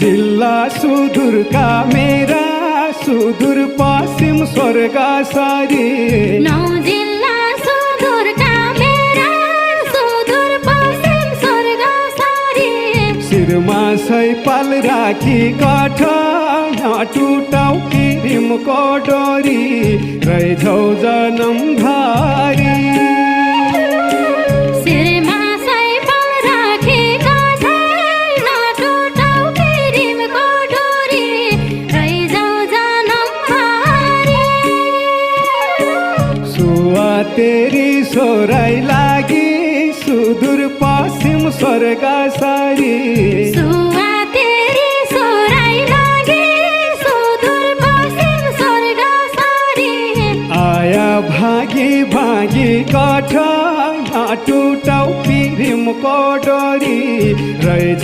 जिल्ला सुदूरका मेरा सुदूर पश्चिम स्वर्ग सारी। 9 जिल्ला सुदूरका मेरा सुदूर पश्चिम स्वर्ग सारी। शिरमा सैपाल राखी काठ टुटाउ किरिमको डोरी रैझौ जनमभरि। शिरमा सैपाल राखी काठ टुटाउ किरिमको डोरी रैझौ जनमभरि। सुवा तेरी सोराई लागि सुदूर पश्चिम स्वर्ग सारी। सुवा तेरी सोराई लागि सुदूर पश्चिम स्वर्ग सारी। आया भागी भागी काठ टुटाउ पिरिमको डोरी रैझौ